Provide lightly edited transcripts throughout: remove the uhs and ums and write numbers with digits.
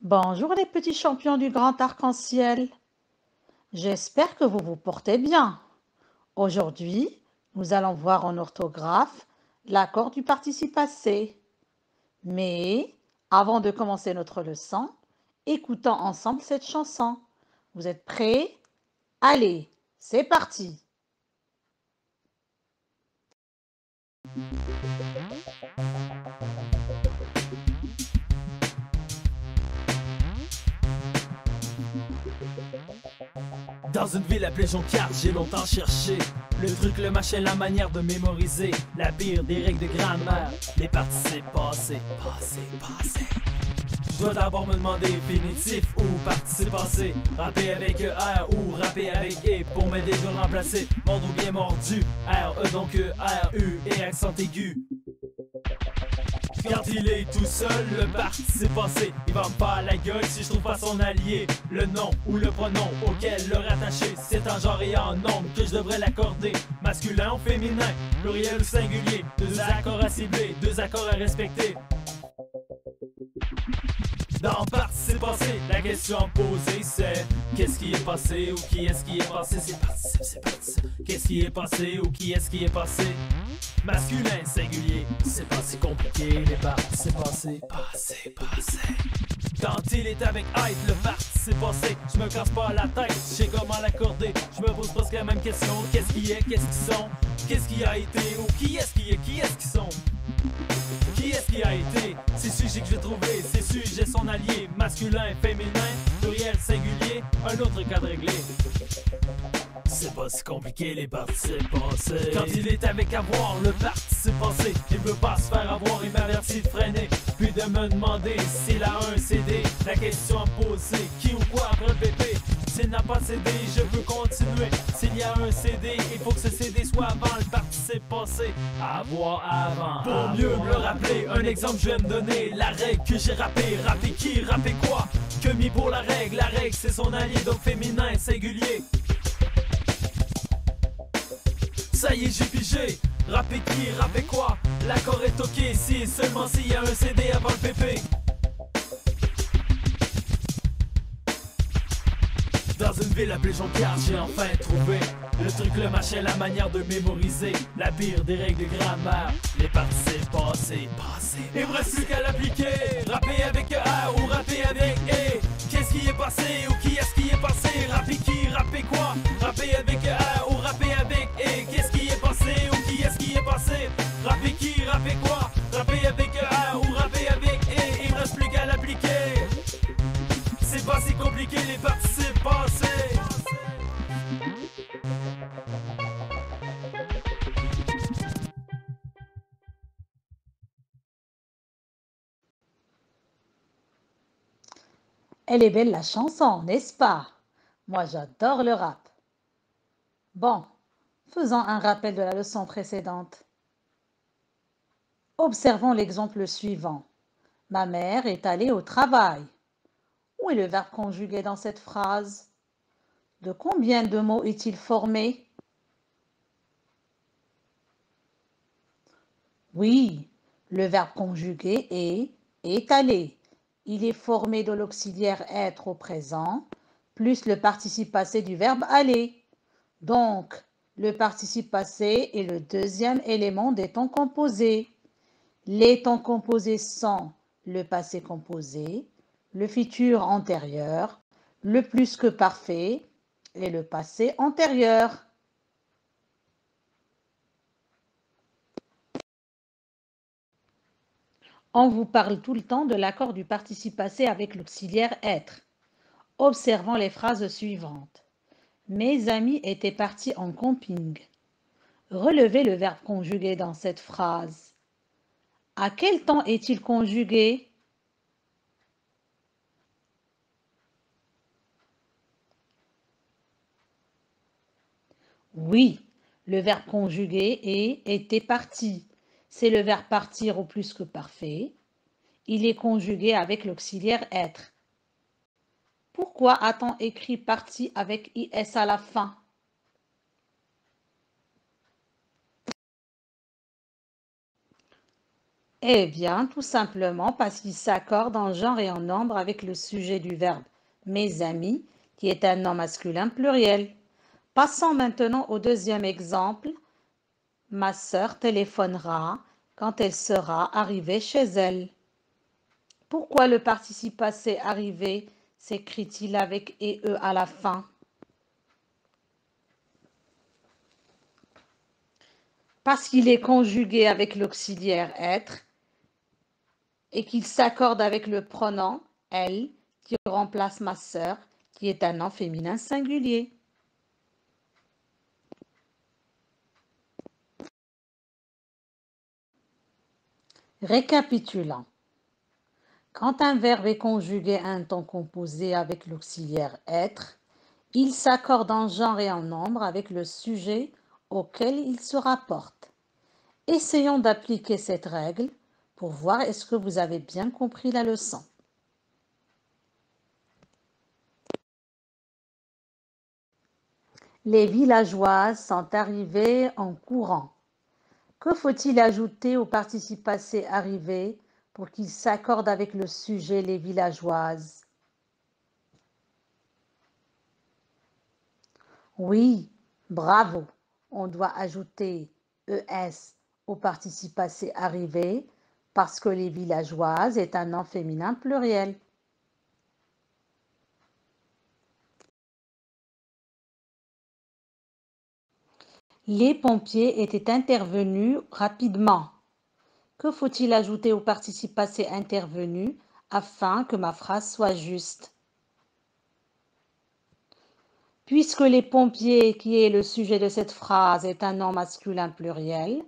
Bonjour les petits champions du grand arc-en-ciel. J'espère que vous vous portez bien. Aujourd'hui, nous allons voir en orthographe l'accord du participe passé. Mais avant de commencer notre leçon, écoutons ensemble cette chanson. Vous êtes prêts? Allez, c'est parti! Dans une ville appelée Jonquière, j'ai longtemps cherché le truc, le machin, la manière de mémoriser la pire des règles de grammaire. Les participes passés. Je dois d'abord me demander fénitif ou participe passé. Rapper avec R ou rapper avec E pour m'aider de le remplacer. Mordre ou bien mordu, R-E donc R-U et accent aigu. Quand il est tout seul, le participe passé, il va me faire la gueule si je trouve pas son allié. Le nom ou le pronom auquel le rattacher, c'est en genre et en nombre que je devrais l'accorder. Masculin ou féminin, pluriel ou singulier, deux accords à cibler, deux accords à respecter. Dans participe passé, la question à poser c'est qu'est-ce qui est passé ou qui est-ce qui est passé? C'est participe. Qu'est-ce qui est passé ou qui est-ce qui est passé? Masculin, singulier, c'est pas si compliqué, les participes passés, passé. Quand il est avec être, le participe passé, je me casse pas la tête, je sais comment l'accorder, je me pose presque la même question, qu'est-ce qui est, qu'est-ce qu'ils sont, qu'est-ce qui a été, ou qui est-ce qui est, qui est-ce qu'ils sont? Qui est-ce qui a été? C'est sujet que j'ai trouvé, c'est sujet son allié, masculin, féminin, pluriel, singulier, un autre cas de réglé. C'est pas si compliqué les participes passés. Quand il est avec avoir, le participe passé, il veut pas se faire avoir, il m'avertit de freiner, puis de me demander s'il a un CD. La question à poser, qui ou quoi après le bébé? S'il n'a pas CD, je peux continuer. S'il y a un CD, il faut que ce CD soit avant le participe passé. Avoir avant. Pour mieux me le rappeler, un exemple je vais me donner. La règle que j'ai rappé, rappé qui, rappé quoi? Que mis pour la règle c'est son allié, donc féminin, singulier. Ça y est, j'ai pigé. Rapper qui, rapper quoi? L'accord est ok si seulement s'il y a un CD avant le PP. Dans une ville appelée Jonquière, j'ai enfin trouvé le truc, le machin, la manière de mémoriser la pire des règles de grammaire. Les participes passés. Il me reste plus qu'à l'appliquer. Rapper avec A ou rapper avec E. Qu'est-ce qui est passé ou qui est-ce qui est passé? Rapper qui, rapper quoi? Rapper avec A ou rapper avec E. Qu'est-ce qui est passé ou qui est-ce qui est passé? Rapper qui, rapper quoi? Rapper avec A ou rapper avec E. Il me reste plus qu'à l'appliquer. C'est pas si compliqué les participes passés. Elle est belle la chanson, n'est-ce pas? Moi j'adore le rap. Bon, faisons un rappel de la leçon précédente. Observons l'exemple suivant. Ma mère est allée au travail. Où est le verbe conjugué dans cette phrase? De combien de mots est-il formé? Oui, le verbe conjugué est allé. Il est formé de l'auxiliaire être au présent, plus le participe passé du verbe aller. Donc, le participe passé est le deuxième élément des temps composés. Les temps composés sont le passé composé, le futur antérieur, le plus que parfait et le passé antérieur. On vous parle tout le temps de l'accord du participe passé avec l'auxiliaire être. Observons les phrases suivantes. Mes amis étaient partis en camping. Relevez le verbe conjugué dans cette phrase. À quel temps est-il conjugué? Oui, le verbe conjugué est était parti. C'est le verbe partir au plus que parfait. Il est conjugué avec l'auxiliaire être. Pourquoi a-t-on écrit parti avec IS à la fin? Eh bien, tout simplement parce qu'il s'accorde en genre et en nombre avec le sujet du verbe mes amis, qui est un nom masculin pluriel. Passons maintenant au deuxième exemple. Ma sœur téléphonera quand elle sera arrivée chez elle. Pourquoi le participe passé arrivé s'écrit-il avec EE à la fin? Parce qu'il est conjugué avec l'auxiliaire être et qu'il s'accorde avec le pronom elle qui remplace ma sœur, qui est un nom féminin singulier. Récapitulons. Quand un verbe est conjugué à un temps composé avec l'auxiliaire être, il s'accorde en genre et en nombre avec le sujet auquel il se rapporte. Essayons d'appliquer cette règle pour voir est-ce que vous avez bien compris la leçon. Les villageoises sont arrivées en courant. Que faut-il ajouter au participe passé arrivé pour qu'il s'accorde avec le sujet les villageoises? Oui, bravo. On doit ajouter ES au participe passé arrivé parce que les villageoises est un nom féminin pluriel. Les pompiers étaient intervenus rapidement. Que faut-il ajouter au participe passé intervenu afin que ma phrase soit juste? Puisque les pompiers, qui est le sujet de cette phrase, est un nom masculin pluriel,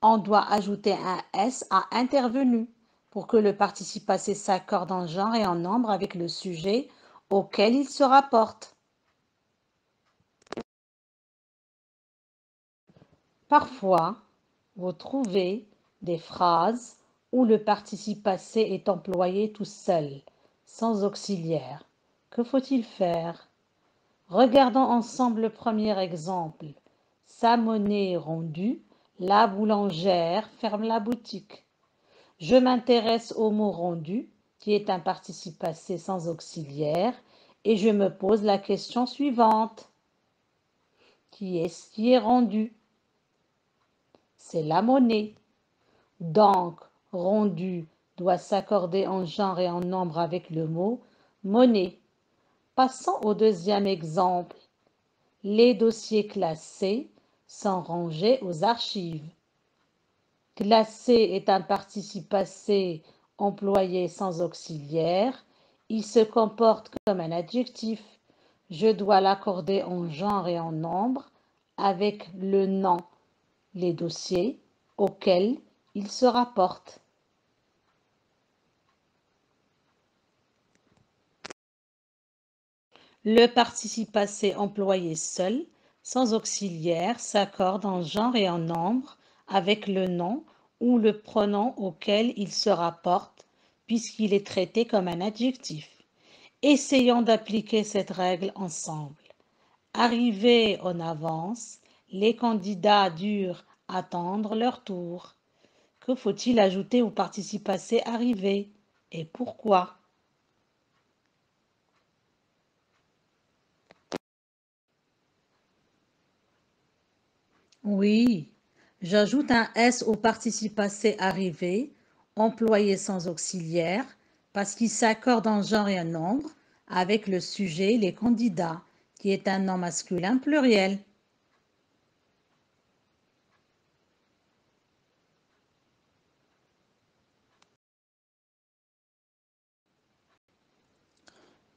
on doit ajouter un S à intervenu pour que le participe passé s'accorde en genre et en nombre avec le sujet auquel il se rapporte. Parfois, vous trouvez des phrases où le participe passé est employé tout seul, sans auxiliaire. Que faut-il faire? Regardons ensemble le premier exemple. Sa monnaie rendue, la boulangère ferme la boutique. Je m'intéresse au mot rendu, qui est un participe passé sans auxiliaire, et je me pose la question suivante. Qui est-ce qui est rendu? C'est la monnaie. Donc, rendu doit s'accorder en genre et en nombre avec le mot monnaie. Passons au deuxième exemple. Les dossiers classés sont rangés aux archives. Classé est un participe passé employé sans auxiliaire. Il se comporte comme un adjectif. Je dois l'accorder en genre et en nombre avec le nom, les dossiers auxquels il se rapporte. Le participe passé employé seul, sans auxiliaire, s'accorde en genre et en nombre avec le nom ou le pronom auquel il se rapporte, puisqu'il est traité comme un adjectif. Essayons d'appliquer cette règle ensemble. Arrivés en avance, les candidats durent attendre leur tour. Que faut-il ajouter au participe passé arrivé et pourquoi? Oui, j'ajoute un S au participe passé arrivé, employé sans auxiliaire, parce qu'il s'accorde en genre et en nombre avec le sujet, les candidats, qui est un nom masculin pluriel.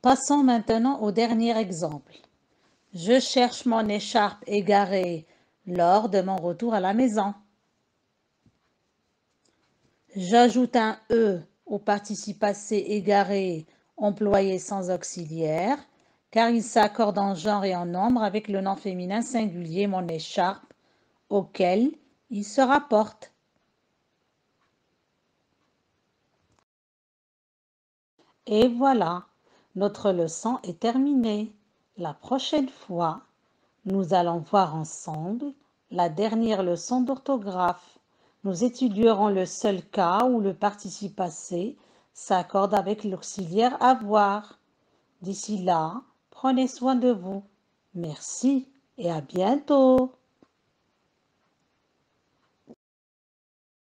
Passons maintenant au dernier exemple. Je cherche mon écharpe égarée lors de mon retour à la maison. J'ajoute un E au participe passé égaré employé sans auxiliaire, car il s'accorde en genre et en nombre avec le nom féminin singulier mon écharpe, auquel il se rapporte. Et voilà, notre leçon est terminée. La prochaine fois, nous allons voir ensemble la dernière leçon d'orthographe. nous étudierons le seul cas où le participe passé s'accorde avec l'auxiliaire avoir. D'ici là, prenez soin de vous. Merci et à bientôt.